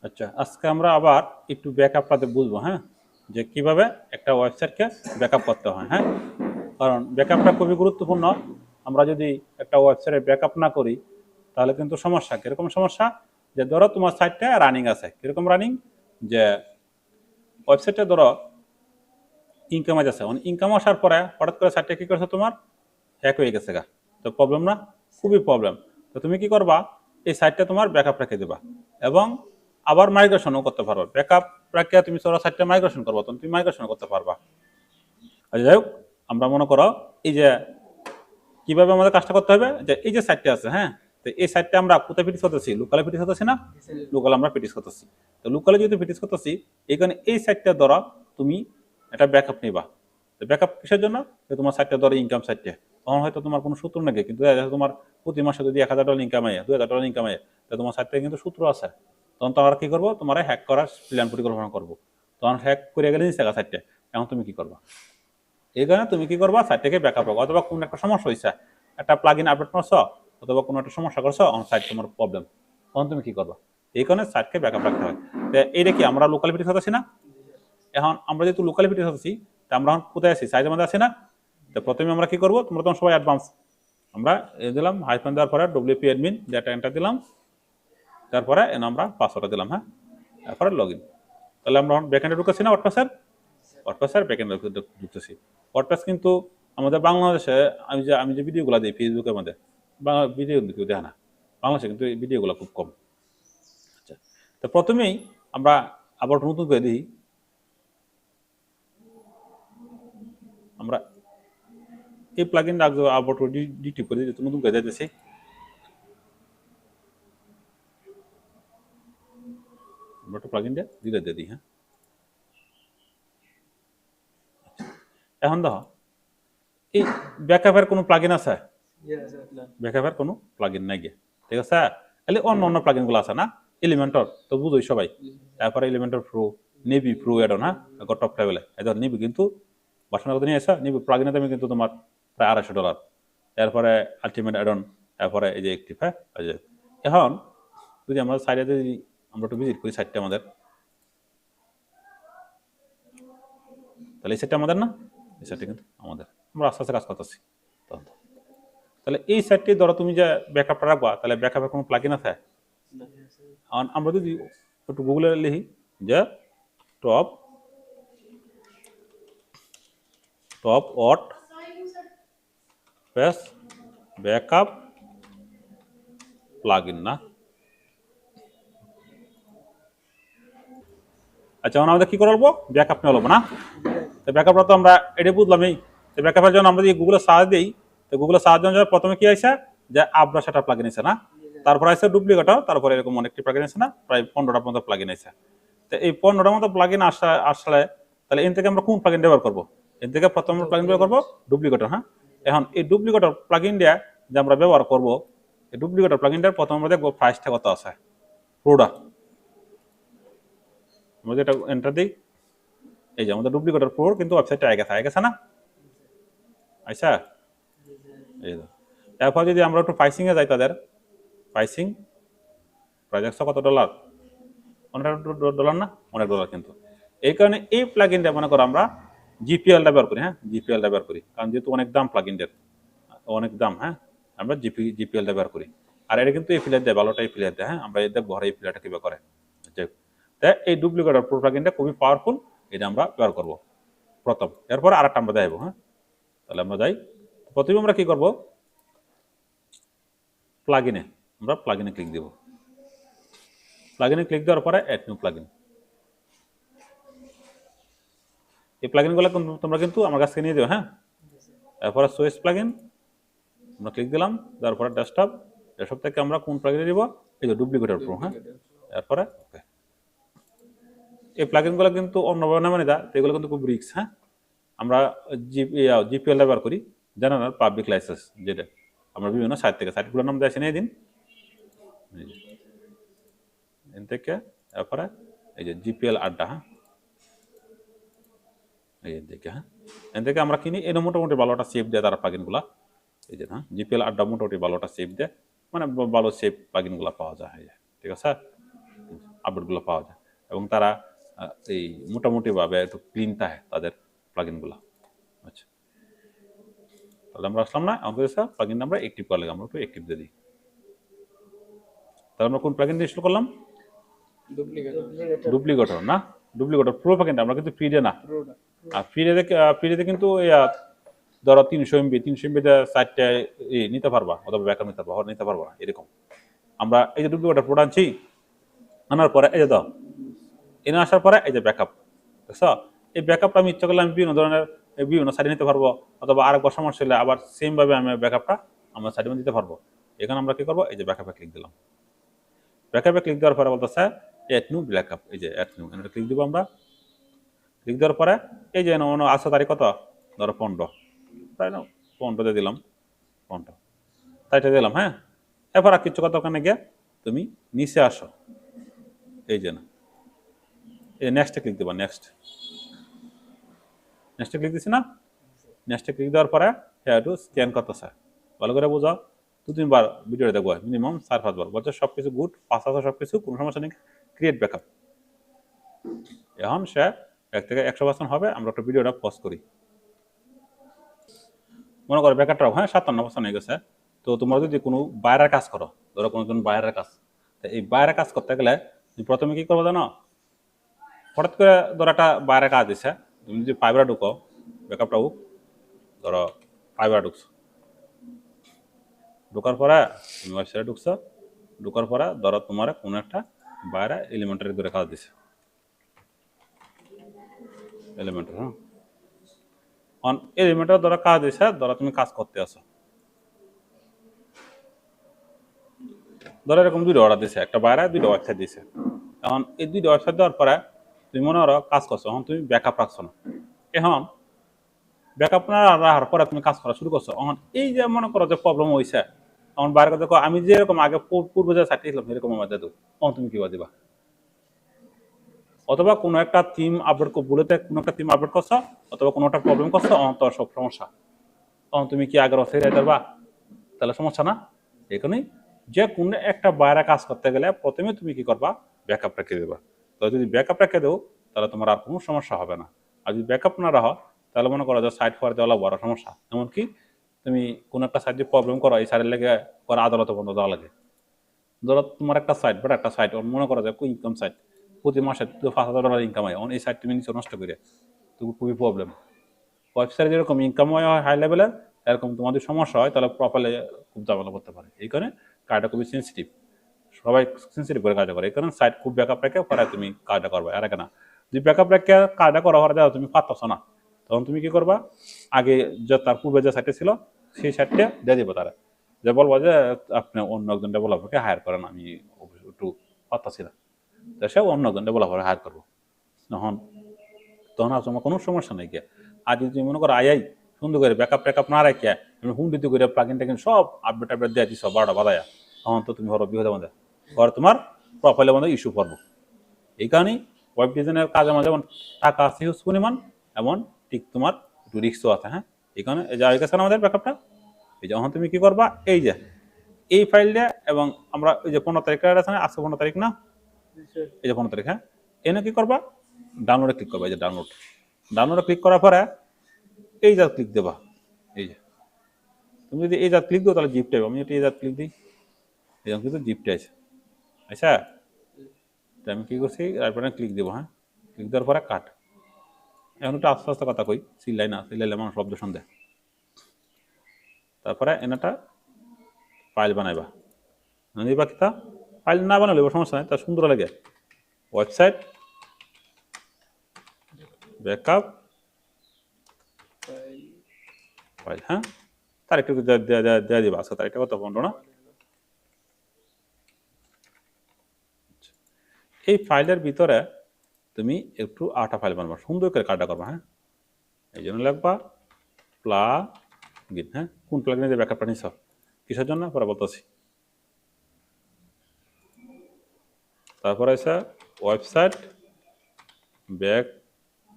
আচ্ছা, আজকে আমরা আবার একটু ব্যাকআপটাতে বুঝবো, হ্যাঁ, যে কিভাবে একটা ওয়েবসাইটকে ব্যাকআপ করতে হয়। হ্যাঁ, কারণ ব্যাকআপটা খুবই গুরুত্বপূর্ণ। আমরা যদি একটা ওয়েবসাইটে ব্যাকআপ না করি তাহলে কিন্তু সমস্যা। কিরকম সমস্যা? যে ধরো তোমার সাইটটা রানিং আছে, কিরকম রানিং, যে ওয়েবসাইটে ধরো ইনকাম আছে, ইনকাম আসার পরে হঠাৎ করে সাইটটা কি করছে তোমার হ্যাক হয়ে গেছে গা। তো প্রবলেম না? খুবই প্রবলেম। তো তুমি কি করবা, এই সাইটটা তোমার ব্যাকআপ রেখে দেবা এবং আবার মাইগ্রেশনও করতে পারবা। ব্যাকআপ রেখে তুমি সরা সাইটটা মাইগ্রেশন করবা, তখন তুমি মাইগ্রেশন করতে পারবা। আচ্ছা, যাই হোক, আমরা মনে করো এই যে কিভাবে আমাদের কাজটা করতে হবে, যে এই যে সাইটটা আছে, হ্যাঁ, তো এই সাইটটা আমরা কোথায় পিটিস করতেছি? লোকালে পিটিস করতেছি না? লোকাল আমরা পিটিস করতেছি। তো লোকালে যেহেতু পিটিস করতেছি, এইখানে এই সাইটটা দ্বারা তুমি একটা ব্যাকআপ নিবা। তো ব্যাকআপ কিসের জন্য? যে তোমার সাইটটা ধরো ইনকাম সাইটটা, তখন হয়তো তোমার কোনো সূত্র নাকি, কিন্তু তোমার প্রতি মাসে যদি $1000 ইনকাম হয়, $2000 ইনকাম হয়, তো তোমার সাইটটা কিন্তু সূত্র আছে। তখন তো আমরা কি করবো, তোমার হ্যাক করার প্ল্যান পরিকল্পনা করবো। তখন হ্যাক করে গেলে নিচে সাইটটা, এখন তুমি কি করবা? এই কারণে তুমি কি করবা, সাইটটাকে ব্যাকআপ রাখো। অথবা কোনো একটা সমস্যা হয়েছে, একটা প্লাগ ইন আপডেট করছো, অথবা কোনো একটা সমস্যা করছো, অন সাইট তোমার প্রবলেম, তখন তুমি কি করবা? এই কারণে সাইটকে ব্যাকআপ রাখতে হয়। তো এইটা কি আমরা লোকাল ভিডিও হতেছি না? এখন আমরা যেহেতু লোকাল ভিডিও হতেছি, তা আমরা এখন কোথায় আছি? সাইটের মধ্যে আছি না? তো প্রথমে আমরা কি করবো, তোমরা তখন সবাই অ্যাডভান্স, আমরা দিলাম হাইফেন দেওয়ার পরে ডব্লিউপি অ্যাডমিন যেটা এন্টার দিলাম, তারপরে আমরা পাসওয়ার্ডটা দিলাম, হ্যাঁ, তারপরে লগ ইন। তাহলে আমরা ব্যাকএন্ডে ঢুকেছি না ওয়ার্ডপ্রেসের? ওয়ার্ডপ্রেসের ব্যাকএন্ডে ঢুকতেছি। ওয়ার্ডপ্রেস কিন্তু আমাদের বাংলাদেশে, আমি যে ভিডিওগুলো দিই ফেসবুকের মধ্যে, বাংলা ভিডিও কেউ দেখে না, বাংলাদেশে কিন্তু এই ভিডিওগুলো খুব কম। আচ্ছা, তো প্রথমেই আমরা আবার নতুন করে দিই, আমরা এই প্লাগইন রাখবো, আবার ডিটিপ করে দিই, নতুন করে দিতেছি। আমরা একটা প্লাগইনটা দিলে দিয়ে দিই, হ্যাঁ। এখন দেখো এই ব্যাকআপের কোনো প্লাগইন আছে? ব্যাকআপের কোনো প্লাগইন নাই গিয়ে, ঠিক আছে। তাহলে অন্য অন্য প্লাগইন গুলো আছে না? এলিমেন্টর তো বুঝোই সবাই, তারপরে এলিমেন্টর প্রো, নেভি প্রো এড না, টপ লেভেলে এদের নেভি কিন্তু বাসনা কত নিয়ে আসা, নেভি প্লাগইনের দামে কিন্তু তোমার প্রায় $250। তারপরে আলটিমেট অ্যাডন, তারপরে এই যে একটিভ, হ্যাঁ, এই যে এখন যদি আমরা সাইডে যদি আমরা একটু ভিজিট করি সাইটটা আমাদের, তাহলে এই সাইটটা আমাদের না? এই সাইটটা কিন্তু আমাদের, আমরা আস্তে আস্তে কাজ করতেছি। তাহলে এই সাইটটি ধরো তুমি যে ব্যাকআপটা রাখবা, তাহলে ব্যাকআপের কোনো প্লাগইন আছে? আমরা যদি একটু গুগলে লিখি যে top top WordPress backup plugin না? আচ্ছা, এখন আমাদের কি করবো, ব্যাকআপ নিয়ে হলো না? তো ব্যাকআপটা তো আমরা এটা বুঝলামই। তো ব্যাকআপের জন্য আমরা যদি গুগলে সার্চ দিই, তো গুগলে সার্চ দেওয়ার প্রথমে কি আসে, যে আবরা সেটা প্লাগইন আছে না, তারপর আছে ডুপ্লিকেটর, তারপরে এরকম অনেকটি প্লাগইন আছে না, প্রায় 15টার মতো প্লাগইন আছে। তো এই 15টার মতো প্লাগইন আসলে তাহলে এর থেকে আমরা কোন প্লাগইন ব্যবহার করবো? এর থেকে প্রথম প্লাগইন ব্যবহার করবো ডুপ্লিকেটর, হ্যাঁ। এখন এই ডুপ্লিকেটর প্লাগইন দিয়ে যে আমরা ব্যবহার করবো, এই ডুপ্লিকেটর প্লাগইনটার প্রথম আমরা দেখবো প্রাইসটা কত আছে, প্রোডা। আমরা যেটা এন্টার দিই, এই যে আমাদের ডুপ্লিকেটর প্রো কিন্তু ওয়েবসাইটটা আগে গেছে না? আচ্ছা, এই তারপর যদি আমরা একটু প্রাইসিং এ যাই, তাদের প্রাইসিং প্রাইস কত ডলার, $100 না? $1 কিন্তু। এই কারণে এই প্লাগইনটা মনে করো আমরা জিপিএল ব্যবহার করি, হ্যাঁ, জিপিএল ব্যবহার করি, কারণ যেহেতু অনেক দাম প্লাগইনটার, অনেক দাম, হ্যাঁ, আমরা জিপিএল ব্যবহার করি। আর এটা কিন্তু এফিলিয়েট দেয়, ভালোটা এফিলিয়েট দেয়, হ্যাঁ, আমরা দেখবো এই এফিলিয়েটটা কিভাবে করে। তাই এই ডুপ্লিকেটর প্রো প্লাগইনটা খুবই পাওয়ারফুল, এটা আমরা ব্যবহার করবো প্রথম। এরপর আরেকটা আমরা দেখাবো, হ্যাঁ। তাহলে আমরা যাই, প্রথমে আমরা কি করবো, প্লাগইনে, আমরা প্লাগইনে ক্লিক দেব। প্লাগইনে ক্লিক দেওয়ার পরে অ্যাড নিউ প্লাগইন, এই প্লাগইনগুলো তোমরা কিন্তু আমার কাছ থেকে নিয়ে যাও, হ্যাঁ। তারপরে সোয়েস প্লাগইন আমরা ক্লিক দিলাম, তারপরে ডেস্কটপ থেকে আমরা কোন প্লাগইনে দিব, এই যে ডুপ্লিকেটর প্রো, হ্যাঁ। তারপরে ওকে, এই প্লাগইনগুলো কিন্তু অন্য নামে দেয়, এগুলো কিন্তু খুব রিস্ক, হ্যাঁ। আমরা জিপিএল ব্যবহার করি, জেনারেল পাবলিক লাইসেন্স, যেটা আমরা বিভিন্ন সাইট থেকে, সাইটগুলোর নাম দেয় নিয়ে দিন, এন থেকে তারপরে এই যে জিপিএল আড্ডা, হ্যাঁ, এই দিকে, হ্যাঁ, এন থেকে আমরা কিনি। এটা মোটামুটি ভালোটা সেফ দেয় তারা প্লাগইনগুলা, এই যে, হ্যাঁ, জিপিএল আড্ডা মোটামুটি ভালোটা সেফ দেয়, মানে ভালো সেফ প্লাগইনগুলা পাওয়া যায়, ঠিক আছে। আপডেটগুলো পাওয়া যায় এবং তারা এই মোটামুটিভাবে একটু ক্লিন থাকে তাদের প্লাগইনগুলো। আচ্ছা, তাহলে আমরা আসলাম না আমাদের প্লাগইন আমরা অ্যাক্টিভ করা লাগে, আমরা একটু অ্যাক্টিভ দিয়ে দিই। তাহলে আমরা কোন প্লাগইন ইনস্টল করলাম? ডুপ্লিকেটর না, ডুপ্লিকেটর প্রো প্লাগইনটা আমরা কিন্তু ফ্রিতে না। আর ফ্রিতে কিন্তু ধরো 300 MB 4টা নিতে পারবা, অথবা ব্যাকআপ নিতে পারবা এরকম। আমরা এই যে ডুপ্লিকেটর প্রোটা আনছি, আনার পরে এই যে দাও, এনে আসার পরে এই যে ব্যাকআপ, বুঝছো? এই ব্যাকআপটা আমি ইচ্ছা করলে আমি বিভিন্ন সাইডে নিতে পারবো, অথবা আরেকবার সমস্যা হলে আবার সেম ভাবে আমি ব্যাকআপটা আমার সাইডে দিতে পারবো। এখানে আমরা কি করবো, এই যে ব্যাকআপে ক্লিক দিলাম। ব্যাকআপে ক্লিক দেওয়ার পরে বলতেছে অ্যাড নিউ ব্যাকআপ, এই যে অ্যাড নিউ, এটা ক্লিক দিব আমরা। ক্লিক দেওয়ার পরে এই যে আছে তারিখ কত, ধরো 15, তাই না? 15 দিয়ে দিলাম, 15 তাইটা দিলাম। হ্যাঁ, এরপর আর কিছু কথা, ওখানে গিয়ে তুমি নিচে আসো, এই যে না, এই নেক্সটে ক্লিক দেবা। নেক্সটে ক্লিক দিছি না? নেক্সটে ক্লিক দেওয়ার পরে হ্যাঁ একটু স্ক্যান করতেছে, ভালো করে বোঝাও। 2-3 বার ভিডিও দেখবো, মিনিমাম 4-5 বার বলছে সবকিছু গুড, পাস আছে সবকিছু, কোনো সমস্যা নেই, ক্রিয়েট ব্যাকআপ। এখন সে 1 থেকে 100% হবে। আমরা একটা ভিডিওটা পজ করি, মনে করো ব্যাকআপটা হ্যাঁ 57% হয়ে গেছে। তো তোমরা যদি কোনো বাইরের কাজ করো, ধরো কোনোজন বাইরের কাজ, এই বাইরের কাজ করতে গেলে তুমি প্রথমে কি করবো জানো? হঠাৎ করে ধরো একটা বাইরের কাজ দিছে, তুমি যদি ফাইবারে ঢুকো, ব্যাকআপটা হোক, ধরো ফাইবারে ঢুকছো, ঢোকার পরে তুমি ওয়েবসাইটে ঢুকছো, ঢোকার পরে ধরো তোমার কোনো একটা বাইরে এলিমেন্টারি করে কাজ দিছে, এলিমেন্টার, হ্যাঁ অন এলিমেন্টার ধরো কাজ দিছে, ধরো তুমি কাজ করতে আসো, ধরো এরকম 2টা অর্ডার দিছে, একটা বাইরে 2টা ওয়েবসাইট দিছে। এখন এই 2টা ওয়েবসাইট দেওয়ার পরে তুমি মনে করো কাজ করছো, এখন তুমি ব্যাকআপ রাখছো না। এখন ব্যাকআপ না রাখার পরে তুমি কাজ করা শুরু করছো, এখন এই যে মনে করো যে প্রবলেম হয়েছে, তখন বাইরে দেখো আমি যেরকম আগে পূর্বে যে সাইটে ছিলাম এরকম আমার দেবো, তখন তুমি কি দিবা? অথবা কোনো একটা থিম আপডেট বলেতে কোনো একটা থিম আপডেট করছো, অথবা কোনো একটা প্রবলেম করছো, তোর সব সমস্যা, তখন তুমি কি আগের অবস্থায় পারবা? তাহলে সমস্যা না। এখানেই যে কোনো একটা বাইরে কাজ করতে গেলে প্রথমে তুমি কি করবা, ব্যাকআপ রেখে দেবা। তো যদি ব্যাকআপ রেখে দেও তাহলে তোমার আর কোনো সমস্যা হবে না। আর যদি ব্যাকআপ না রাখো তাহলে মনে করো যে সাইট ফোয়ার দেওয়া বড় সমস্যা। এমনকি তুমি কোনো একটা সাইট যদি প্রবলেম করো, এই সাইডের লেগে পরে আদালতে বন্ধ দেওয়া লাগে। ধরো তোমার একটা সাইট, বাট একটা সাইট মনে করো যে ইনকাম সাইট, প্রতি মাসে $5,000 ইনকাম হয়, এই সাইট তুমি নিচে নষ্ট করে, তো খুবই প্রবলেম। ওয়েবসাইটে যেরকম ইনকাম হয় হাই লেভেলের, এরকম তোমাদের সমস্যা হয় তাহলে প্রপারলি খুব ঝামেলা করতে পারে। এই কারণে কাজটা খুবই সেন্সিটিভ, সবাই সেন্সিটিভ করে কাজটা করে। এই কারণে সাইট খুব ব্যাকআপ রেখে পরে তুমি কাজটা করবে। আর কেনা যদি ব্যাকআপ রেখে কাজটা করা হওয়ার যাও তুমি পারতেছ না, তখন তুমি কি করবা, আগে যে তার পূর্বে যে সাইটে ছিল সেই সাইটটা দিয়ে দিবো তারা, যে বলবো যে আপনি অন্য একজন ডেভেলপারকে হায়ার করেন, আমি একটু পারতাছি না, তো সে অন্য একজন ডেভেলপার হায়ার করবো। তখন আর তোমার কোনো সমস্যা নেই। গিয়া আর যদি তুমি মনে করো সুন্দর করে ব্যাকআপ না রাখিয়া তুমি হুন্ডিতে করে প্লাগইন সব আপডেট দিয়ে দিচ্ছ 12টা বাজায়া, তখন তো তুমি হরো বিপদে মধ্যে পরে তোমার প্রোফাইলের মধ্যে ইস্যু করবো। এই কারণেই ওয়েব ডিজাইনের কাজের মধ্যে যেমন টাকা আছে হিউজ পরিমাণ, এমন ঠিক তোমার একটু রিস্কও আছে। হ্যাঁ, এই কারণে এই যে আগে গেছে আমাদের ব্যাকআপটা, এই যখন তুমি কি করবা, এই যে এই ফাইলটা, এবং আমরা ওই যে 15 তারিখ আছে না, আজকে 15 তারিখ না, এই যে 15 তারিখ, হ্যাঁ এনে কি করবা, ডাউনলোডে ক্লিক করবা। এই যে ডাউনলোডে ক্লিক করার পরে এই যা ক্লিক দেবা, এই যে তুমি যদি এই যা ক্লিক দাও তাহলে জিপটা আমি এই যা ক্লিক দিই, এই কিন্তু জিপটা আছে। আচ্ছা, আমি কি করছি, তারপরে ক্লিক দেবো। হ্যাঁ, ক্লিক দেওয়ার পরে কাট। এখন একটু আস্তে আস্তে কথা কই, সিলাইলে মানুষ শব্দ শুনতে। তারপরে এনাটা ফাইল বানাইবা, নিবা কিতা ফাইল না বানালে সমস্যা নাই, তার সুন্দর লাগে ওয়েবসাইট ব্যাকআপ ফাইল। হ্যাঁ, তার একটু দেওয়া দিবা, আজকে তারিখটা কত, 15 না? এই ফাইলের ভিতরে তুমি একটু 8টা ফাইল বানাবা, সুন্দর করে কাটা করবা। হ্যাঁ, এই জন্য লাগবা প্লাগইন। হ্যাঁ, কোন প্লাগইনে যে ব্যাকআপটা নিছ, কিসের জন্য পরে বলতেছি। তারপরে আছে ওয়েবসাইট ব্যাকআপ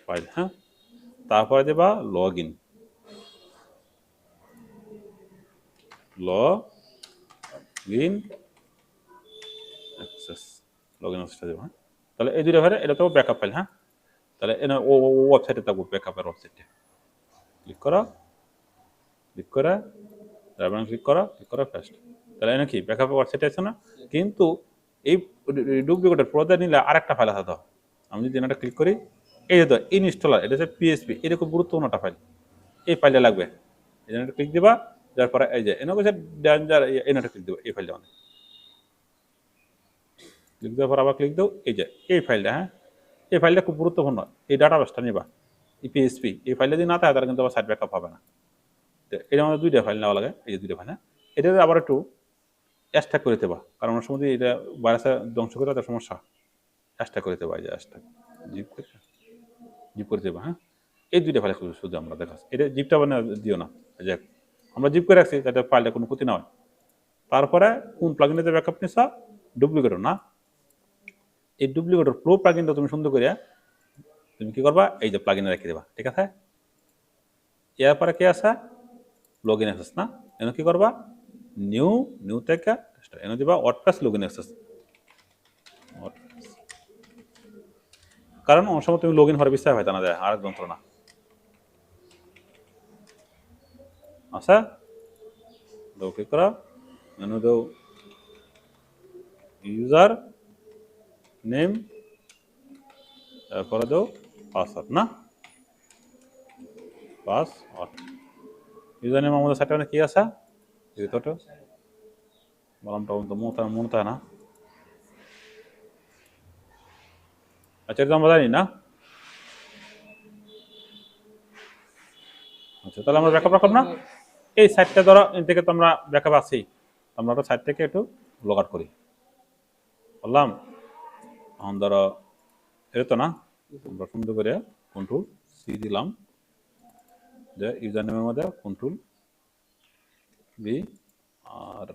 ফাইল। হ্যাঁ, তারপরে দেবা লগইন অ্যাক্সেস লগইন অ্যাক্সেসটা দেবো। হ্যাঁ, তাহলে এই দুটো ফাইলে এটা তো ব্যাকআপ ফাইল। হ্যাঁ, তাহলে এনে ও ওয়েবসাইটে থাকবো, ব্যাকআপের ওয়েবসাইটে ক্লিক করা, ক্লিক করা, তারপরে ক্লিক করা ফার্স্ট। তাহলে এনে কি ব্যাকআপের ওয়েবসাইটে আছে না? কিন্তু এই ডুপ্লিকেটের প্রদা নিলে আরেকটা ফাইল আছে। তো আমি যদি এটা ক্লিক করি, এই যে তো ইনস্টলার, এটা হচ্ছে পিএসপি, এটা খুব গুরুত্বপূর্ণ একটা ফাইল। এই ফাইলটা লাগবে, এই জন্য ক্লিক দিবা, যার পরে এই যে এনে হচ্ছে ডেঞ্জার, এই নাটা ক্লিক দেবো, এই ফাইলটা মানে ক্লিক দেওয়ার পর আবার ক্লিক দাও, এই যে এই ফাইলটা। হ্যাঁ, এই ফাইলটা খুব গুরুত্বপূর্ণ, এই ডাটাবেসটা নিবা, এই পিএসপি, এই ফাইলটা যদি না থাকে তাহলে কিন্তু আবার সাইট ব্যাকআপ হবে না। তো এটা আমাদের দুইটা ফাইল নেওয়া লাগে, এই যে দুইটা ফাইল। হ্যাঁ, এটা আবার একটু অ্যাশট্যাগ করে দেবা, কারণ অনেক সময় এটা ভাইরাসে ধ্বংস করে তার সমস্যা। অ্যাশট্যাগ করে দেবা, এই যে অ্যাশট্যাগ জিপ করে দেবা। হ্যাঁ, এই দুইটা ফাইল শুধু আমরা দেখা, এটা জিপটা মানে দিও না, যে আমরা জিপ করে রাখছি যাতে ফাইলটা কোনো ক্ষতি না হয়। তারপরে কোন প্লাগইনটাতে ব্যাকআপ নিছা, ডুপ্লিকেটর না, এই ডুপ্লিকেটর প্রো প্লাগইনটা তুমি সুন্দর করে তুমি কি করবা, এই যে প্লাগইনে রেখে দেবা। ঠিক আছে, এরপরে কি আছে লগইন অ্যাক্সেস না, এনে কি করবা, নিউ থেকে এনে দিবা ওয়ার্ডপ্রেস লগইন অ্যাক্সেস। কারণ অনেক সময় তুমি লগইন হওয়ার বিশ্বাস হয় না, যায় আর যন্ত্রণা আচ্ছা। দাও ক্লিক করা, এনে দাও ইউজার নেম, তারপরে দাও পাসওয়ার্ড না, পাসওয়ার্ড। ইউজার নেম আমাদের সাইটে কি আছে, ভিতরটা বললাম তো মনে থাকে না। আচ্ছা, এটা আমরা জানি না। আচ্ছা, তাহলে আমরা ব্যাকআপ রাখলাম না, এই সাইটটা ধরো এর থেকে তো আমরা ব্যাকআপ আছি, আমরা একটা সাইট থেকে একটু লগ আউট করি, বললাম। এখন ধরো এটা তো না, আমরা সুন্দর করে কন্ট্রোল সি দিলাম, যে ইউজার নেমের মধ্যে কন্ট্রোল বি, আর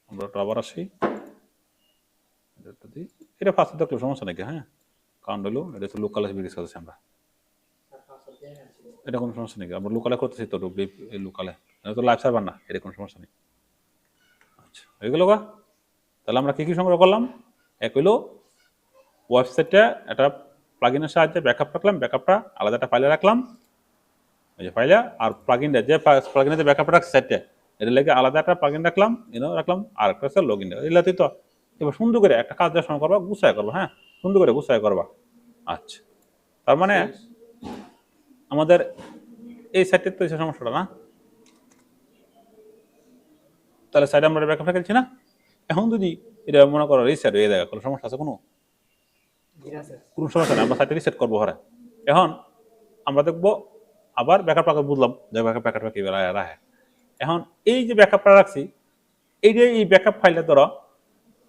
আমরা আবার আসি, এটা ফার্স্ট দেখলো সমস্যা নাকি? হ্যাঁ, কারণ হলো এটা হচ্ছে লোকাল বিডিস করতেছি আমরা, এটা কোনো সমস্যা নেই, আমরা লোকালে করতেছি তো, লোকালে এটা তো লাইভ সার্ভার না, এটা কোনো সমস্যা নেই। আচ্ছা, হয়ে গেল গা। তাহলে আমরা কি কি সংগ্রহ করলাম, এক হইলো ওয়েবসাইটে একটা প্লাগইনের সাহায্যে ব্যাকআপ রাখলাম, ব্যাকআপটা আলাদা একটা ফাইলে রাখলাম, এই যে ফাইলে, আর প্লাগইনটা যে প্লাগইনে ব্যাকআপ রাখছে সাইটে, এটা লেগে আলাদা একটা প্লাগইন রাখলাম, এনেও রাখলাম, আর একটা হচ্ছে লগইন। এগুলাতেই তো এবার সুন্দর করে একটা কাজ দেওয়ার সময় করবা, গুছায় করবা। হ্যাঁ, সুন্দর করে গুছায় করবা। আচ্ছা, তার মানে আমাদের এই সাইটের তো এই সমস্যাটা না, তাহলে সাইডে আমরা ব্যাকআপ রেখেছি না। এখন যদি এটা মনে করো রিসেট হয়ে যায়, কোনো সমস্যা আছে? কোনো সমস্যা নেই, আমরা সাইটে রিসেট করবো। হরে এখন আমরা দেখবো আবার ব্যাকআপ রাখা, বুঝলাম যে ব্যাকআপটা কি রাখে। এখন এই যে ব্যাকআপটা রাখছি, এই যে এই ব্যাকআপ ফাইলটা ধরো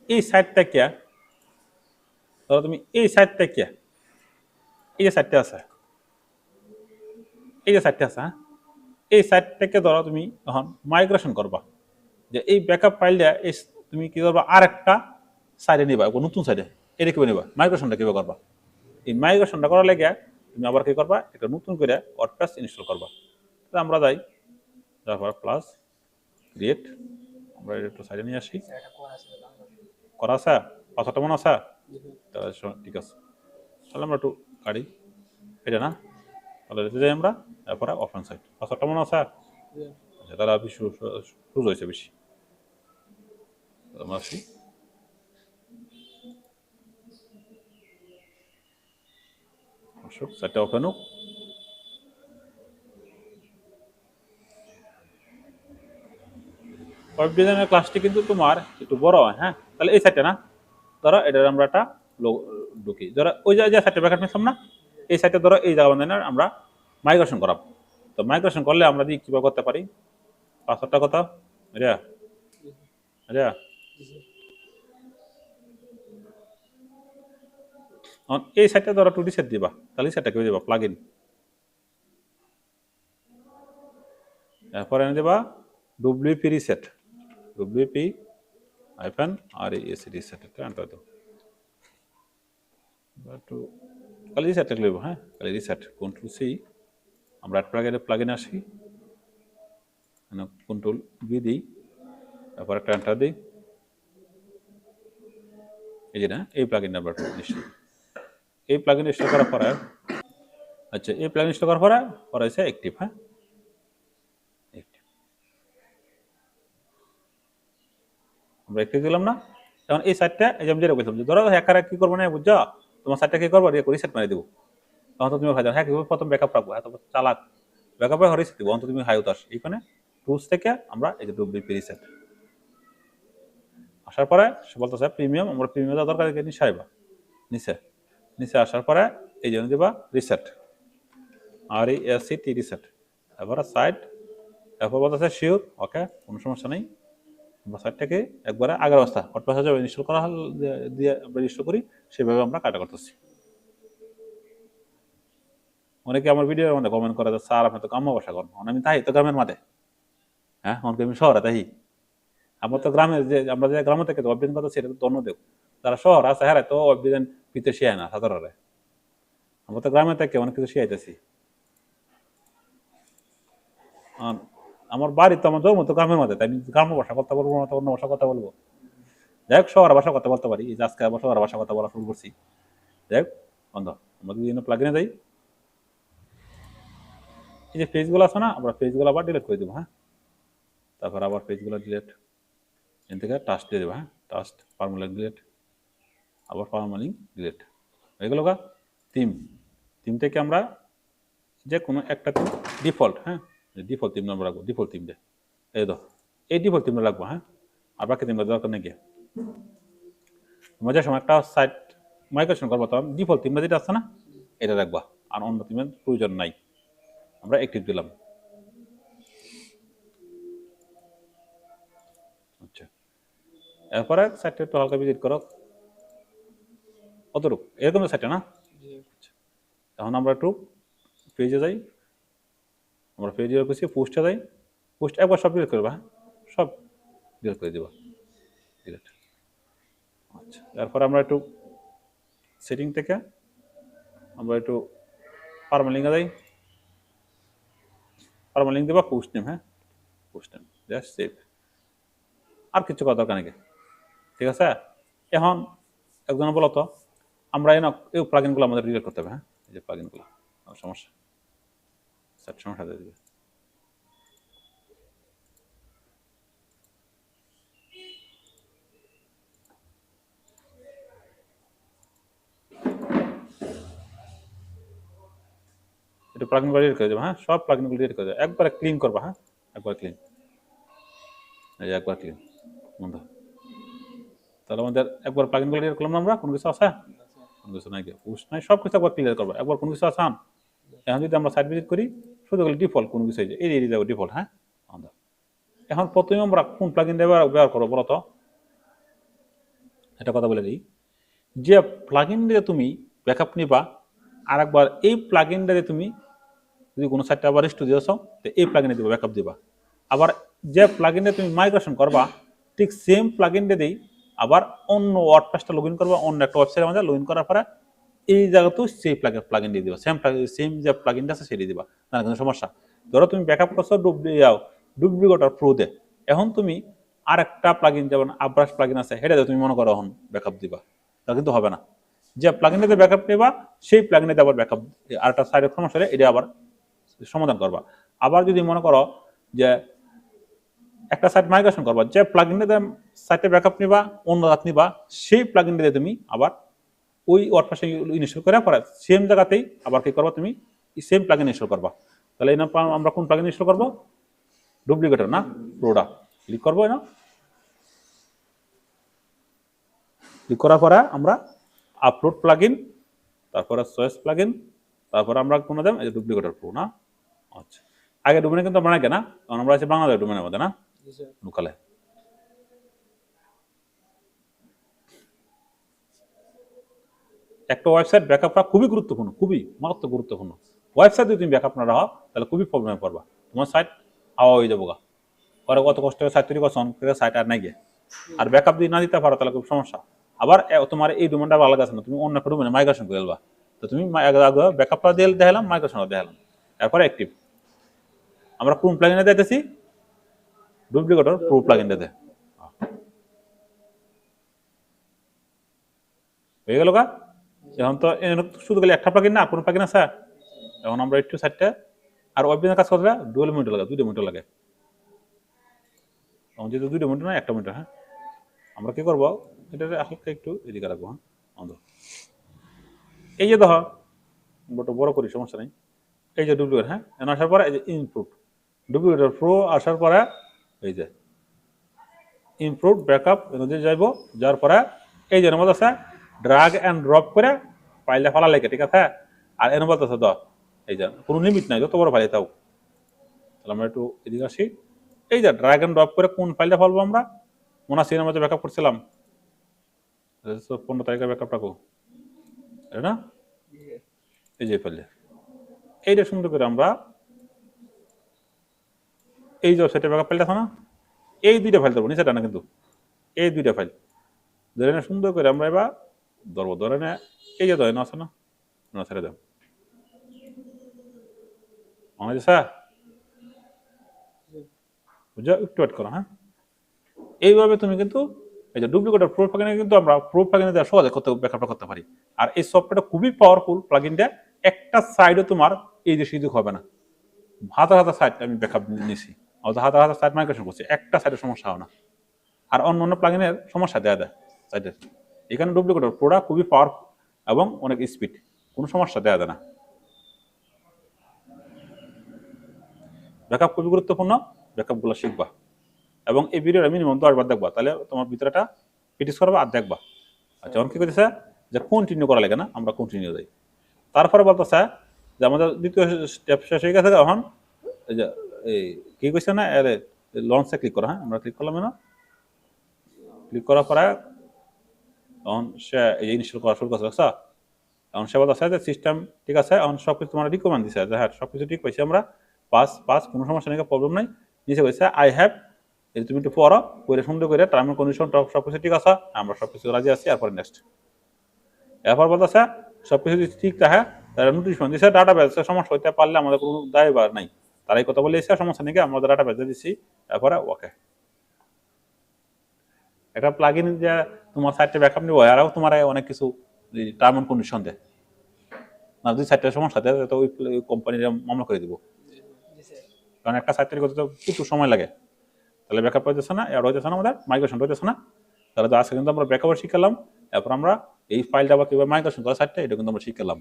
এই সাইটটা কে, ধরো তুমি এই সাইটটা কে, এই যে সাইটটা আছে, এই যে সাইটটা আছে, হ্যাঁ, এই সাইটটাকে ধরো তুমি এখন মাইগ্রেশন করবা, যে এই ব্যাকআপ ফাইলটা এই তুমি কি করবা, আর একটা সাইডে নিবা, নতুন সাইডে এটা কিভাবে নিবা, মাইগ্রেশনটা কিভাবে করবা। এই মাইগ্রেশনটা করার লেগে তুমি আবার কি করবা, একটা নতুন করে ওয়ার্ডপ্রেস ইনস্টল করবা। তাহলে আমরা যাই, তারপর প্লাস ক্রিয়েট, আমরা এটা একটু সাইডে নিয়ে আসি, করা আছে, পাসওয়ার্ডটা মনে আছে? তাহলে ঠিক আছে, তাহলে আমরা একটু কাটি এটা না, তাহলে রেখে যাই আমরা, তারপরে অপশন সাইড, পাসওয়ার্ডটা মনে আছে? আচ্ছা, তাহলে বেশি সুজ হয়েছে বেশি, আমরা আসি, সাইটটা ওপেন হোক। ওয়েব ডিজাইনের ক্লাসটি কিন্তু তোমার একটু বড় হয়। হ্যাঁ, তাহলে এই সাইটটা না, ধরো এটার আমরা একটা ঢুকি, ধরো ওই যে সাইটটা ব্যাকআপ নিলাম না, এই সাইটে ধরো এই জায়গা বান্ধব আমরা মাইগ্রেশন করাবো। তো মাইগ্রেশন করলে আমরা দিয়ে কীভাবে করতে পারি, পাসওয়ার্ডটা কত রে রে, এই সাইটটা ধরো একটু রিসেট দিবা, তাহলে এই সাইটটা কেউ দিবা প্লাগ ইন, এরপরে এনে দেবা ডব্লিউপি রিসেট, ডব্লিউপি আইফেন আর এস রিসেট, একটা এন্টার দাও, একটু খালি রিসেটটা লিখব। হ্যাঁ, খালি রিসেট, কন্ট্রোল সি, আমরা প্লাগ ইনে আসি, কন্ট্রোল বি দিই, তারপর একটা এন্টার দিই, এই যে না, এই প্লাগইনটা আমরা ইনস্টল, এই প্লাগইন ইনস্টল করার পরে, আচ্ছা এই প্লাগইন ইনস্টল করার পরে পরে হচ্ছে অ্যাক্টিভ। হ্যাঁ, অ্যাক্টিভ আমরা অ্যাক্টিভ দিলাম না। এখন এই সাইটটা এই যে আমি যেটা বলছিলাম যে ধরো হ্যাকাররা কি করবো না বুঝছো, তোমার সাইটটা কি করবো রিসেট মারি দেবো, তখন তো তুমি ভাই হ্যাঁ কিভাবে প্রথম ব্যাকআপ রাখবো, এত চালাক ব্যাকআপে রিসেট দিব, অন্তত তুমি হাই উতাস এইখানে টুলস থেকে আমরা এই যে ডব্লিউপি রিসেট আসার পরে সে বলতেছে প্রিমিয়াম, আমরা প্রিমিয়াম দেওয়া দরকার নিচে আইবা, নিচে নিচে আসার পরে এই জন্য দিবা রিসেট, আর এই এসিটি রিসেট, এবার সাইট, এরপর বলতেছে শিওর, ওকে কোনো সমস্যা নেই। আমরা সাইটটাকে একবারে আগের অবস্থা অটপাসা যাবে ইনস্টল করা দিয়ে আমরা ইনস্টল করি সেভাবে আমরা কাটা করতেছি। অনেকে আমার ভিডিওর মধ্যে কমেন্ট করে যে স্যার আপনি তো গ্রাম্য ভাষা করেন, আমি তাই তো গ্রামের মাঝে, হ্যাঁ অনেকে আমি শহরে তাই, আমরা তো গ্রামে যে আমরা যে গ্রাম থেকে অভ্যান করতেছি এটা তো দন্য দেব, যারা শহর আছে হ্যাঁ তো অভ্যান ভিতরে শিয়ায় না সাধারণে, আমরা তো গ্রামে থেকে অনেক কিছু শিয়াইতেছি। আমার বাড়ি তো আমার জন্ম তো গ্রামের মধ্যে, তাই আমি গ্রাম্য ভাষা কথা বলবো না তো অন্য ভাষা কথা বলবো, যাই হোক শহর ভাষা কথা বলতে পারি, এই যে আজকে আবার শহর ভাষা কথা বলা শুরু করছি। যাই হোক বন্ধ, আমরা যদি প্লাগিনে যাই, এই যে পেজগুলো আছে না, আমরা পেজগুলো আবার ডিলিট করে দেবো। হ্যাঁ, তারপর আবার পেজগুলো ডিলিট, এখান থেকে টাস্ট দিয়ে দেবো। হ্যাঁ, টাস্ট পারমানেন্ট ডিলিট, আবার পারমানেন্ট ডিলিট হয়ে গেল। থিম, থিম থেকে আমরা যে কোনো একটা ডিফল্ট, হ্যাঁ ডিফল্ট থিম আমরা রাখবো, ডিফল্ট থিম দিয়ে এই তো এই ডিফল্ট থিমটা রাখবো। হ্যাঁ, আর বাকি থিমটা দরকার নেই। মজার সময় একটা সাইট মাইগ্রেশন করবো তখন ডিফল্ট থিমটা যেটা আছে না এটা রাখবা, আর অন্য থিমের প্রয়োজন নাই। আমরা অ্যাক্টিভ দিলাম। আচ্ছা, এরপরে সাইটটা একটু হালকা ভিজিট করো, কতটুকু এরকম সাইটটা না। এখন আমরা একটু পেজে যাই, আমরা পেজে করছি পোস্টে যাই, পোস্ট একবার সব ডিলিট করবা। হ্যাঁ, সব ডিলিট করে দেবা, ডিলিট। আচ্ছা, এরপর আমরা একটু সেটিং থেকে আমরা একটু পারমালিঙ্কে যাই, পারমালিঙ্ক দেবা পোস্ট নেম। হ্যাঁ, পোস্ট নেম জাস্ট সেভ, আর কিছু কথা দরকার নাকি, ঠিক আছে। এখন একজন বলো তো আমরা এই প্লাগইনগুলো আমাদের ডিলিট করতে হবে। হ্যাঁ, এই যে প্লাগইনগুলো সমস্যা, সমস্যা দিয়ে দিবে। এটা প্লাগইনগুলো ডিলিট করে দেবো। হ্যাঁ, সব প্লাগইনগুলো ডিলিট করে দেবো, একবারে ক্লিন করবা। হ্যাঁ, একবার ক্লিন, এই যে একবার ক্লিন বন্ধ। তাহলে আমাদের একবার প্লাগইনগুলো ডিলিট করলাম আমরা, কোনো কিছু আছে, কোনো কিছু নাই, পুশ নাই, সব কিছু একবার ক্লিয়ার করবা, একবার কোনো কিছু আছে। এখন যদি আমরা সাইট ভিজিট করি শুধু ডিফল্ট কোনো কিছু এই যে যাবো ডিফল্ট। হ্যাঁ, এখন প্রথমে আমরা কোন প্লাগইন ব্যবহার করবো বলো তো, এটা কথা বলে দিই, যে প্লাগইন দিয়ে তুমি ব্যাকআপ নিবা, আর একবার এই প্লাগইন দিয়ে তুমি যদি কোনো সাইটটা আবার স্টুডিও আছো তো এই প্লাগইনে দিবা ব্যাকআপ দিবা, আবার যে প্লাগইন দিয়ে তুমি মাইগ্রেশন করবা ঠিক সেম প্লাগইন দিয়ে আবার অন্য ওয়ার্ডপ্রেসটা লগ ইন করবা, অন্য একটা ওয়েবসাইটের মধ্যে লগ ইন করার পরে এই জায়গাতেও সেই প্লাগইন দিয়ে দিবা, সেম যে প্লাগইনটা আছে সেটা দিবা, না কোনো সমস্যা। ধরো তুমি ব্যাকআপ করছো ডুপ্লিকেটর প্রো দে, এখন তুমি আর একটা প্লাগইন যেমন আব্রাশ প্লাগইন আছে সেটা তুমি মনে করো এখন ব্যাকআপ দিবা, তা কিন্তু হবে না। যে প্লাগইনটাতে ব্যাকআপ নেবা সেই প্লাগইনটাতে আবার ব্যাকআপ, আর একটা সাইডের সমস্যা এটা আবার সমাধান করবা। আবার যদি মনে করো যে একটা সাইট মাইগ্রেশন করবা, যে প্লাগইনটাতে সাইটে ব্যাকআপ নিবা অন্য রাত নিবা, সেই প্লাগইনটাতে তুমি আবার ওই ওয়ার্ডপ্রেসে ইনস্টল করে পরে সেম জায়গাতেই আবার কি করবা, তুমি সেম প্লাগইন ইনস্টল করবা। তাহলে এই আমরা কোন প্লাগইন ইনস্টল করবো, ডুপ্লিকেটর না প্রোডা, ক্লিক করবো না, ক্লিক করার পরে আমরা আপলোড প্লাগইন, তারপরে চয়েস প্লাগইন, তারপরে আমরা কোনো দেব এই যে ডুপ্লিকেটর প্রো না। আচ্ছা, আগে ডোমেনে কিন্তু আমরা নাকি না, কারণ আমরা আছি বাংলাদেশ ডোমেনের মধ্যে না, লোকালে। একটা ওয়েবসাইট ব্যাকআপ করা খুবই গুরুত্বপূর্ণ, খুবই মারাত্মক গুরুত্বপূর্ণ। ওয়েবসাইট যদি তুমি ব্যাকআপ না রাখো তাহলে খুবই প্রবলেমে পড়বা, তোমার সাইট হাওয়া হয়ে যাবো গা, পরে কত কষ্ট করে সাইট তৈরি করছো সাইট আর নাই গিয়ে, আর ব্যাকআপ যদি না দিতে পারো তাহলে খুব সমস্যা। আবার তোমার এই ডোমেনটা আলাদা আছে না, তুমি অন্য একটা ডোমেনে মাইগ্রেশন করে দেবা, তো তুমি ব্যাকআপটা দিয়ে দেখালাম, মাইগ্রেশনটা দেখালাম, এরপরে অ্যাক্টিভ। আমরা কোন প্লাগইনে দিতেছি, ডুপ্লিকেটর প্রো প্লাগইন দিতে। হয়ে গেল গা। এখন তো শুধু গেলে একটা প্লাগিন না, কোনো প্লাগিন আছে। এখন আমরা একটু সাইডটা আর ওয়েবের কাজ করলে 2 মিনিট লাগে, 2 মিনিট লাগে। এখন যেহেতু 2 মিনিট না 1 মিনিট, হ্যাঁ আমরা কি করবো, এটা হালকা একটু এদিকে রাখবো। হ্যাঁ বন্ধ, এই যে দেখো বড় করি, সমস্যা নেই। এই যে ডুপ্লিকেট, হ্যাঁ এখন আসার পরে এই যে ইনপুট ডুপ্লিকেটের প্রো আসার পরে এই যে ইমপ্রুভ ব্যাকআপ এনে যাইব, যার পরে এই যে মধ্যে আছে ড্রাগ অ্যান্ড ড্রপ করে ফাইলটা ফেলা লাগে, ঠিক আছে। আর এর মধ্যে আছে এই যে কোনো লিমিট নাই, যত বড় ফাইল তাও। তাহলে আমরা একটু এদিকে আসি। এই যে ড্রাগ অ্যান্ড ড্রপ করে কোন ফাইলটা ফেলবো আমরা, মনে আছে এর মধ্যে ব্যাকআপ করছিলাম 15 তারিখের ব্যাকআপ রাখো, তাই না? এই যে ফাইলে এইটা সুন্দর করে আমরা এই যে ওয়েবসাইটে ব্যাকআপ ফাইলটা আছে না, এই দুইটা ফাইল ধরবো, নিচেটা না কিন্তু, এই দুইটা ফাইল ধরে না সুন্দর করে আমরা এবার ধরবো। ধরে না এই যে ধরে না আছে না, ছেড়ে দাও মনে হচ্ছে স্যার, বুঝা একটু ওয়েট করো। হ্যাঁ এইভাবে তুমি কিন্তু এই যে ডুপ্লিকেটের প্রুফ প্লাগইনে কিন্তু আমরা প্রুফ প্লাগইনে দেওয়া সহজে ব্যাকআপটা করতে পারি। আর এই সফটওয়্যারটা খুবই পাওয়ারফুল প্লাগইনটা, একটা সাইডে তোমার এই যে সুযোগ হবে না। হাজার হাজার সাইড আমি ব্যাকআপ নিছি, অথবা হাজার হাজার সাইড মাইগ্রেশন করছি, একটা সাইডের সমস্যা হয় না। আর অন্য অন্য প্লাগইনের সমস্যা দেয়া দেয় সাইডের। এখানে ডুপ্লিকেটের প্রোডাক্ট খুবই পাওয়ারফুল এবং অনেক স্পিড, কোনো সমস্যা দেয়া দেয় না। ব্যাকআপ খুবই গুরুত্বপূর্ণ, ব্যাকআপগুলো শিখবা এবং এই ভিডিওটা মিনিমাম 10 বার দেখবা, তাহলে তোমার ভিতরেটা প্র্যাকটিস করবা আর দেখবা। আচ্ছা এখন কি করতেছে যে কন্টিনিউ করা লাগে না, আমরা কন্টিনিউ যাই। তারপরে বলতেছে যে আমাদের দ্বিতীয় স্টেপ শেষ হয়ে গেছে। এখন এই যে এই কি কইছে না, লঞ্চে ক্লিক করা। হ্যাঁ আমরা ক্লিক করলাম না, ক্লিক করার পরে এখন সে এই ইনস্টল করা শুরু করছে, দেখছ। এখন সে বলতেছে যে সিস্টেম ঠিক আছে, এখন সব কিছু তোমার রিকমেন্ড দিছে যে হ্যাঁ সব কিছু ঠিক পাইছি আমরা, পাস পাস, কোনো সমস্যা নেই, প্রবলেম নাই। নিচে কইছে আই হ্যাভ, এই তুমি একটু পড়ো, করে সুন্দর করে টার্ম এন্ড কন্ডিশন সব কিছু ঠিক আছে, আমরা সব কিছু রাজি আছি। এরপরে নেক্সট, এরপর বলতেছে সব কিছু যদি ঠিক থাকে তাহলে নোটিফিকেশন দিছে ডাটা বেসে সমস্যা হইতে পারলে আমাদের কোনো দায়ভার নাই, তারাই কথা বলেছে সমস্যা নেই, আমরা ডাটা বেসে দিচ্ছি। এরপরে ওকে, একটা প্লাগইন যে তোমার সাইটে ব্যাকআপ নিব, এরাও তোমার অনেক কিছু টার্ম এন্ড কন্ডিশন দেয় না, যদি সাইটের সমস্যা দেয় তো ওই কোম্পানির মামলা করে দিব, কারণ একটা সাইট তৈরি করতে তো প্রচুর সময় লাগে। তাহলে ব্যাকআপ হইতেছে না, এর হইতেছে না, আমাদের মাইগ্রেশন হইতেছে না। তাহলে আজকে কিন্তু আমরা ব্যাকআপ শিখলাম, এরপর আমরা এই ফাইলটা আবার কিভাবে মাইগ্রেশন করা সাইটটা এটা কিন্তু আমরা শিখলাম।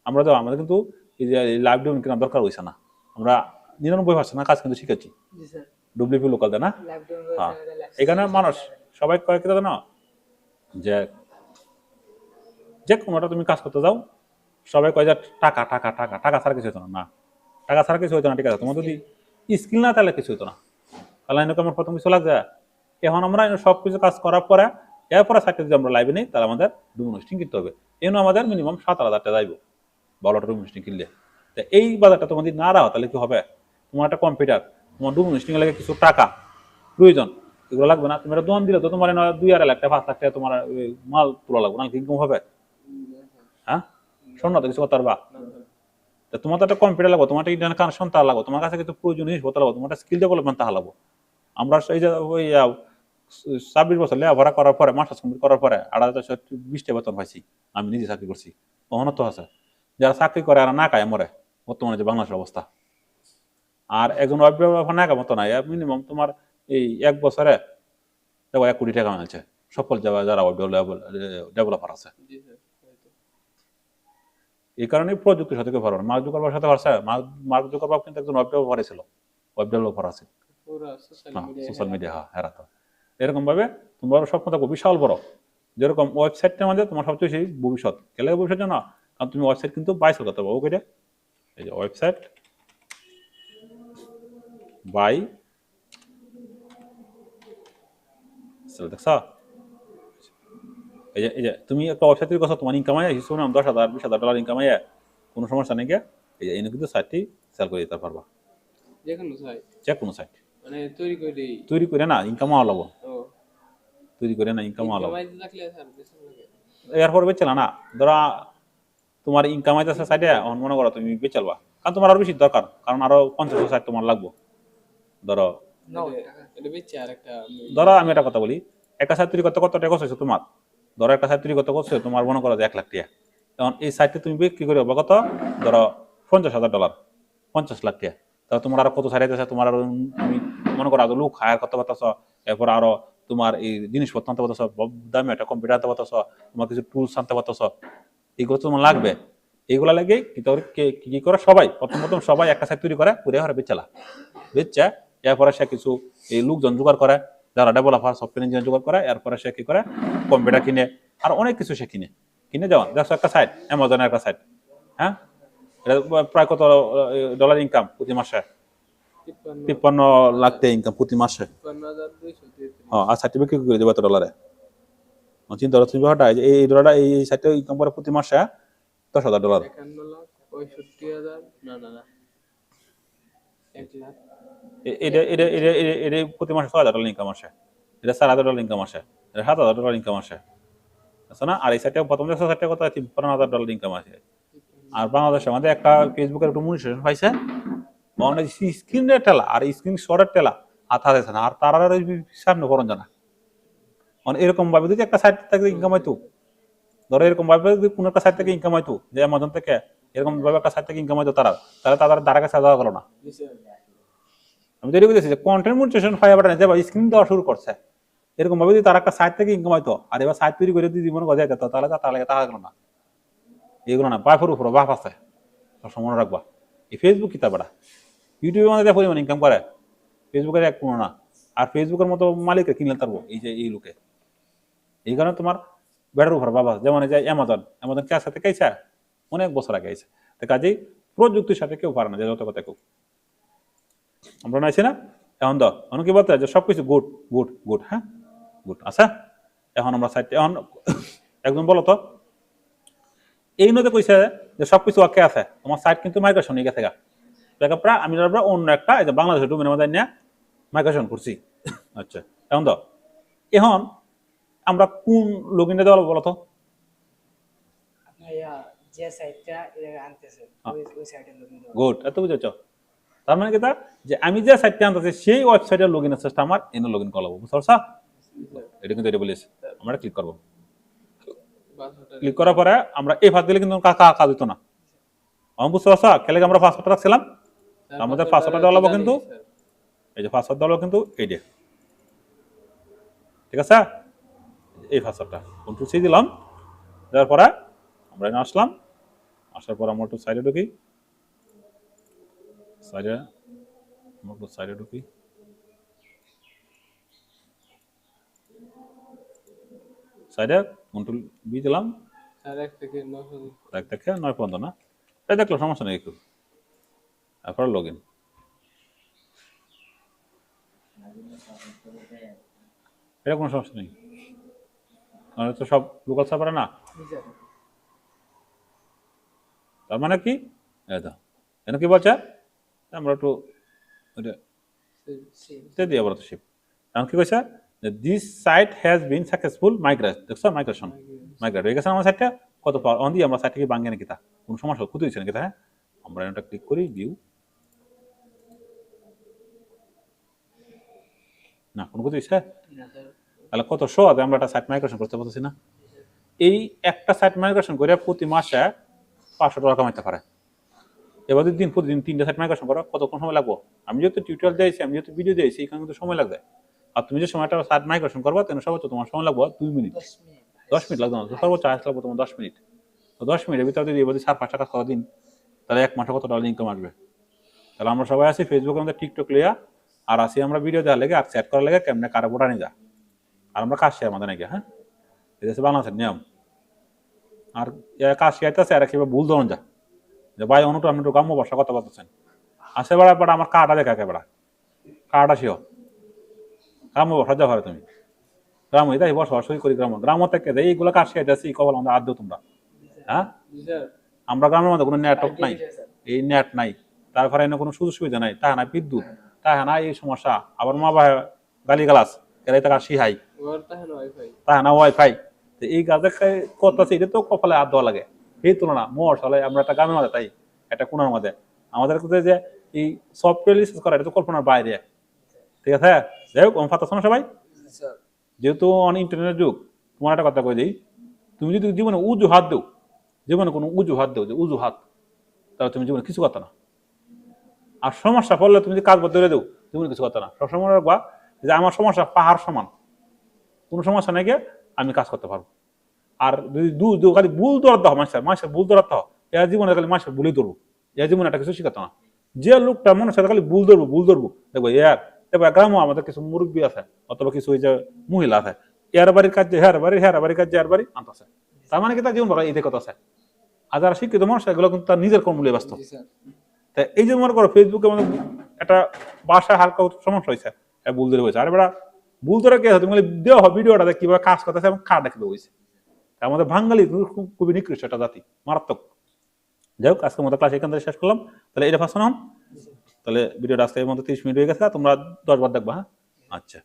আমরা তো আমাদের কিন্তু এই যে লাইভ ডোমেইন কেনার দরকার হইছে না, আমরা 99% কাজ কিন্তু শিখেছি ডব্লিউপি লোকাল দেয় না। হ্যাঁ এখানে মানুষ সবাই কয় কি না, যে যে কোনোটা তুমি কাজ করতে যাও সবাই কয় যে টাকা টাকা টাকা টাকা ছাড়া কিছু হতো না। না, টাকা ছাড়া কিছু হতো না, ঠিক আছে। তোমার যদি স্কিল না তাহলে কিছু হতো না, তাহলে আমার প্রথম কিছু লাগছে। এখন আমরা সব কিছু কাজ করার পরে এরপরে সাইটে যদি আমরা লাইভে নিই তাহলে আমাদের ডোমেইন হোস্টিং কিনতে হবে। এজন্য আমাদের মিনিমাম 7,000 টাকা যাইব ভালোটা ডোমেইন হোস্টিং কিনলে। তো এই বাজারটা তোমার যদি না রাখো তাহলে কি হবে, তোমার একটা কম্পিউটার, তোমার ডোমেইন হোস্টিং লাগে কিছু টাকা প্রয়োজন, এগুলো লাগবে না। তুমি একটা দোকান দিলে তো তোমার 2-2.5 লাখ টাকা 5 লাখ টাকা তোমার মাল তোলা লাগবে না, ইনকাম হবে। হ্যাঁ শোন না তো কিছু কথা পারবা, তোমার তো একটা কম্পিউটার লাগবে, তোমার একটা ইন্টারনেট কানেকশন তা লাগবে, তোমার কাছে কিছু প্রয়োজনীয় জিনিস লাগবে, তোমার স্কিল ডেভেলপমেন্ট তা লাগবে। আমরা এই যে ওই 26 বছর লেখাপড়া করার পরে মাস্টার্স কমপ্লিট করার পরে 8,20 টাকা বেতন পাইছি, আমি নিজে চাকরি করছি। কখনো তো আছে যারা চাকরি করে আর না খায় মরে, বর্তমানে যে বাংলাদেশের অবস্থা। আর একজন ওয়েব ডেভেলপার না মতো নাই, মিনিমাম তোমার এই 1 বছরে দেখো 1 কোটি টাকা মিলছে সফল যারা ওয়েব ডেভেলপার আছে। এই কারণে প্রযুক্তির সাথে কেউ পারবে না। মার্ক জুকারবার্গের সাথে পারছে, মার্ক জুকারবার্গ কিন্তু একজন ওয়েব ডেভেলপার ছিল, ওয়েব ডেভেলপার আছে সোশ্যাল মিডিয়া। হ্যাঁ তো এরকম ভাবে তোমার স্বপ্ন থাকবো বিশাল বড়, যেরকম ওয়েবসাইটটা আমাদের তোমার সবচেয়ে বেশি ভবিষ্যৎ, খেলে ভবিষ্যৎ জানো, কারণ তুমি ওয়েবসাইট কিন্তু বাইসেল করতে পারবো। ওকে, এই যে ওয়েবসাইট বাই দেখছ, এই যে তুমি একটা ওয়েবসাইট তৈরি করছো, তোমার ইনকাম হয় হিসেবে 10,000-20,000 ডলার ইনকাম হয়, কোনো সমস্যা নেই। এই যে কিন্তু সাইটটি সেল করে দিতে পারবা, যে কোনো সাইট মানে তৈরি করে না ইনকাম হওয়া লাগবো, তৈরি করে না ইনকাম হওয়া লাগবো। এরপর বেচলা না, ধরো তোমার ইনকাম হইতেছে সাইটে, মনে করো তুমি বেচালবা, কারণ তোমার আরো বেশি দরকার, কারণ আরো 50 সাইট তোমার লাগবো। ধরো আমি একটা কথা বলি, একটা সাইট তৈরি করতে কত টাকা খরচ হয়েছে তোমার, ধরো একটা সাইট তৈরি করতে করছো তোমার মনে করো যে 1 লাখ টাকা, তখন এই সাইটটা তুমি বিক্রি করে হবে কত, ধরো $50,000, 50 লাখ টাকা। তাহলে তোমার আরো কত সাইট আছে, তোমার আরো তুমি মনে করো আরো লোক হায়ার করতে পারতেছ, এরপর আরো তোমার এই জিনিসপত্র আনতে পারতেছ, দামি একটা কম্পিউটার আনতে পারতেছ, তোমার কিছু টুলস আনতে পারতেছ, এগুলো তো তোমার লাগবে। এইগুলা লাগে কি করে সবাই প্রথম সবাই একটা সাইট তৈরি করে পুরে হারে বেচালা, বেচা এরপরে সে কিছু এই লোকজন জোগাড় করে, যারা ডেভেলপার সফটওয়্যার ইঞ্জিনিয়ার জোগাড় করে, এরপরে সে কি করে কম্পিউটার কিনে আর অনেক কিছু সে কিনে যেমন দেখো একটা সাইট অ্যামাজনের একটা সাইট, হ্যাঁ, এটা প্রায় কত ডলার ইনকাম প্রতি মাসে, 53 লাখ টাকা ইনকাম প্রতি মাসে। হ্যাঁ, আর সাইট বিক্রি করে দেবে এত $। চিন্তা করো তুমি ব্যাপারটা, এই ডলারটা এই সাইটে ইনকাম করে প্রতি মাসে $10,000। এটা প্রতি মাসে $6,000 ইনকাম আসে, এটা $4,000 ইনকাম আসে, এটা $7,000 ইনকাম আসে, আছে না? আর এই সাইটে প্রথম যে সাইটে কত $53,000 ইনকাম আসে। আর বাংলাদেশে আমাদের একটা ফেসবুকের একটু মনিটাইজেশন পাইছে, অনেক স্ক্রিনের টেলা আর স্ক্রিন শটের টেলা হাত হাতেছে না, আর তারা সামনে করণ জানা এরকম ভাবে যদি একটা সাইট থেকে ইনকাম হইতো, ধরো এরকম ভাবে যদি কোনো একটা সাইট থেকে ইনকাম হইতো, যে অ্যামাজন থেকে এরকম ভাবে একটা সাইট থেকে ইনকাম হইতো তাহলে তাদের দ্বারা কাছে দেওয়া গেল না। আমি তৈরি করেছি যে কন্টেন্ট মনিটাইজেশন ফাইবার যে স্ক্রিন দেওয়া শুরু করছে, এরকম ভাবে যদি তারা একটা সাইট থেকে ইনকাম হইতো, আর এবার সাইট তৈরি করে যদি জীবনে গজাই যেত, তাহলে টাকা গেল না। এগুলো না বাফের উপর বাফ আছে, সবসময় মনে রাখবা। এই ফেসবুক কি তা বেড়া, ইউটিউবের মধ্যে পরিমাণ ইনকাম করে, ফেসবুকের এক কোনো না। আর ফেসবুকের মতো মালিককে কিনলে তারবো এই লোকে, এই কারণে তোমার বেড়ার উপর বাবা। যেমন এই যে অ্যামাজন কার সাথে খাইছে অনেক বছর আগে আইছে, তো কাজেই প্রযুক্তির সাথে কেউ পারে না, যে যত কথা কেউ আমরা নাইছি না। এখন এখন কি বলতে যে সবকিছু গুড গুড গুড, হ্যাঁ গুড। আচ্ছা, এখন আমরা সাইট এখন একদম বলো তো, এই নদে কইছে যে সবকিছু ওকে আছে, তোমার সাইট কিন্তু মাইগ্রেশন হয়ে গেছে গা, ব্যাকআপটা আমি অন্য একটা এই যে বাংলাদেশের ডোমেনের মধ্যে নিয়ে মাইগ্রেশন করছি। আচ্ছা, এখন আমরা কোন লগইনটা দেওয়া বলো তো? গুড, এত বুঝেছ? তার মানে কি তা যে আমি যে সাইটটা আনতেছি সেই ওয়েবসাইটের লগইন আছে আমার এনে লগইন করাবো, বুঝতে পারছো? এটা কিন্তু এটা বলিস আমরা ক্লিক করবো, ক্লিক করার পরে আমরা এই ফাঁস দিলে কিন্তু কাজ হইতো না। আমি বুঝতে পারছো খেলে আমরা পাসওয়ার্ডটা রাখছিলাম, আমাদের পাসওয়ার্ডটা দেওয়া লাগবো কিন্তু এই যে পাসওয়ার্ড দেওয়া কিন্তু এইটা, ঠিক আছে? এই পাসওয়ার্ডটা কন্ট্রোল সি দিলাম, দেওয়ার পরে আমরা এখানে আসলাম, আসার পর আমরা একটু সাইডে ঢুকি, সাইডে ঢুকি, সাইডে কন্ট্রোল বি দিলাম, 1 থেকে 9 পর্যন্ত না, তাই দেখলো সমস্যা নেই একটু। তারপর লগ ইন, এটা কোনো সমস্যা নেই, তাহলে তো সব লোকাল সার্ভারে না। তার মানে কি এটা কি বলছে, আমরা একটু দিয়ে আবার তো শিপ। এখন কি কইছে যে this site has been successful migrate, দেখছো মাইগ্রেট হয়ে গেছে আমার সাইটটা। কত পাওয়ার অন দিয়ে আমরা সাইটটাকে ভাঙে নাকি তা কোনো সমস্যা ক্ষতি হয়েছে নাকি তা? হ্যাঁ, আমরা এটা ক্লিক করি ভিউ, না কোনো ক্ষতি হয়েছে? তাহলে কত সহজ আমরা একটা সাইট মাইগ্রেশন করতে পারতেছি না। এই একটা সাইট মাইগ্রেশন করে প্রতি মাসে $500 কামাইতে পারে। এবার যদি প্রতিদিন 3টা সাইট মাইগ্রেশন করো কতক্ষণ সময় লাগবো? আমি যেহেতু টিউটোরিয়াল দিয়েছি, আমি যেহেতু ভিডিও দিয়েছি, এখানে কিন্তু সময় লাগবে। আর তুমি যে সময়টা সাইট মাইগ্রেশন করবা তেমন সর্বোচ্চ তোমার সময় লাগবে 2 মিনিট, 10 মিনিট লাগবে না, সর্বোচ্চ আসতে লাগবে তোমার 10 মিনিট। তো 10 মিনিটের ভিতরে যদি এবার 4-5 টাকা খাওয়া দিন, তাহলে এক মাসে কত $1 ইনকাম আসবে? তাহলে আমরা সবাই আছি ফেসবুকের মধ্যে, টিকটক লিয়া আর আসি আমরা ভিডিও দেওয়ার লেগে আর সেট করার লেগে কেমনে কারো বোটা নিয়ে যা, আর আমরা কাজ শেয়ার আমাদের নাকি। হ্যাঁ, এটা হচ্ছে বাংলাদেশের নিয়ম। আর কাজ শেয়ারতেছে আর কিভাবে ভুল ধরুন যা যে ভাই অনুটো আপনি একটু গ্রাম্য ভাষা কথা বলতেছেন, আসে বেড়া বেড়া আমার কাটা দেখা বেড়া কাটা শিও গ্রাম্য ভাষা যা ঘরে তুমি গ্রাম তাই বসবাস করি গ্রাম থেকে এইগুলো কাজ শিখাইতেছি কবল আমাদের আদ্য তোমরা। হ্যাঁ, আমরা গ্রামের মধ্যে কোনো নেটওয়ার্ক নাই, এই নেট নাই, তারপরে এনে কোনো সুযোগ সুবিধা নাই, তাহা না বিদ্যুৎ, তাহা না এই সমস্যা, আবার মা বাবা গালি গালাস এরাই টাকা শিহাই, তাহা না ওয়াইফাই। এই গাছে করতেছে এটা তো কপালে হাত দেওয়া লাগে। এই তুলনা মোর সালে আমরা একটা গ্রামের মধ্যে, তাই একটা কোনার মধ্যে আমাদের যে এই সফটওয়্যার রিসার্চ করা এটা তো কল্পনার বাইরে। ঠিক আছে, যাই হোক ফাতা শোনো সবাই, যেহেতু ইন্টারনেট যুগ, তোমার একটা কথা কই দিই, তুমি যদি জীবনে উজু হাত দেও, জীবনে কোনো উজু হাত দেও, যে উজু হাত, তাহলে তুমি জীবনে কিছু কথা না। আর সমস্যা পড়লে তুমি যদি কাজ ধরে দেও, জীবনে কিছু কথা না। সবসময় রাখবা যে আমার সমস্যা পাহাড় সমান, কোনো সমস্যা নাই, আমি কাজ করতে পারবো। আর যদি খালি ভুল ধরাতে হয়, মানুষের ভুল ধরাতে হয়, এর জীবনে খালি মানুষের ভুলই ধরবো, এর জীবনে একটা কিছু শিখাতো না। যে লোকটা মানুষের খালি ভুল ধরবো দেখবো দেখবো গ্রামও আমাদের কিছু মুরব্বী আছে অথবা কিছু ওই যে মহিলা আছে, এর বাড়ির কাজ হের বাড়ির কাজ এর বাড়ি আনতেছে, তার মানে কি তার জীবন এই কথা আছে। আর যারা শিক্ষিত মানুষ এগুলো কিন্তু তার নিজের কর্ম নিয়ে ব্যস্ত। তাই এই যে মনে করো ফেসবুকে আমাদের একটা বাসায় হালকা সমস্যা হয়েছে, ভুল ধরে হয়েছে, আর বেড়া ভুল ধরে কে তুমি দেওয়া হয় ভিডিওটা কিভাবে কাজ করতেছে এবং কার দেখতে হয়েছে। আমাদের বাঙালি খুবই নিকৃষ্ট একটা জাতি, মারাত্মক। যাই হোক, আজকের মতো ক্লাস এখান থেকে শেষ করলাম। তাহলে এটা ফার্স্ট নাম, তাহলে ভিডিওটা আজকে এর মধ্যে 30 মিনিট হয়ে গেছে, তোমরা 10 বার দেখবা। হ্যাঁ, আচ্ছা।